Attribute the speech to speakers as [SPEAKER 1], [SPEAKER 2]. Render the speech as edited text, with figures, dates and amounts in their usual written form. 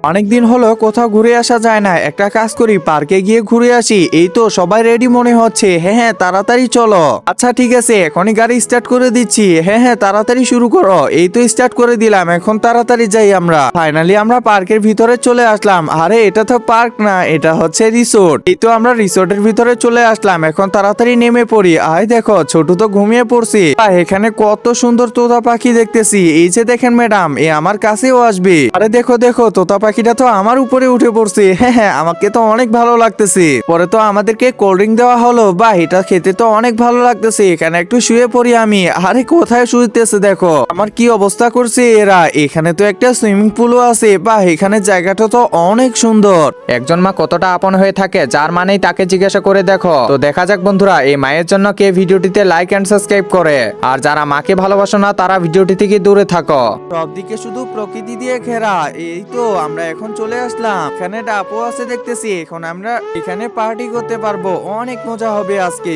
[SPEAKER 1] অনেকদিন হলো কোথাও ঘুরে আসা যায় না, একটা কাজ করি পার্কে গিয়ে ঘুরে আসি। এই তো সবাই রেডি মনে হচ্ছে। হ্যাঁ হ্যাঁ, তাড়াতাড়ি চলো। আচ্ছা ঠিক আছে, এখনই গাড়ি স্টার্ট করে দিচ্ছি। হ্যাঁ হ্যাঁ, তাড়াতাড়ি শুরু করো। এই তো স্টার্ট করে দিলাম, এখন তাড়াতাড়ি যাই। আমরা ফাইনালি আমরা পার্কের ভিতরে চলে আসলাম। আরে এটা তো পার্ক না, এটা হচ্ছে রিসোর্ট। এই তো আমরা রিসোর্টের ভিতরে চলে আসলাম, এখন তাড়াতাড়ি নেমে পড়ি। আয় দেখো, ছোট তো ঘুমিয়ে পড়ছি। এখানে কত সুন্দর তোতা পাখি দেখতেছি। এই যে দেখেন ম্যাডাম, এ আমার কাছেও আসবে। আরে দেখো দেখো, তোতা পাখিটা তো আমার উপরে উঠে পড়ছে। হ্যাঁ হ্যাঁ, আমাকে তো অনেক ভালো লাগতেছে। পরে তো আমাদেরকে কোল্ড ড্রিঙ্ক দেওয়া হলো। বাহ, এটা খেতে তো অনেক ভালো লাগতেছে। এখানে একটু শুয়ে পড়ি আমি। আরে কোথায় শুইতেছে দেখো, আমার কি অবস্থা করছে এরা। এখানে তো একটা সুইমিং পুলও আছে। বাহ, এখানে জায়গাটা তো অনেক সুন্দর। একজন মা কতটা আপন হয়ে থাকে, যার মানেই তাকে জিজ্ঞাসা করে দেখো। তো দেখা যাক বন্ধুরা, এই মায়ের জন্য কে ভিডিওটিতে লাইক এন্ড সাবস্ক্রাইব করে। আর যারা মাকে ভালোবাসো না, তারা ভিডিওটি থেকে দূরে থাকো। সবদিকে শুধু প্রকৃতি দিয়ে ঘেরা। এই তো আমরা এখন চলে আসলাম। এখানে ডাবও আছে দেখতেছি। এখন আমরা এখানে পার্টি করতে পারবো, অনেক মজা হবে আজকে।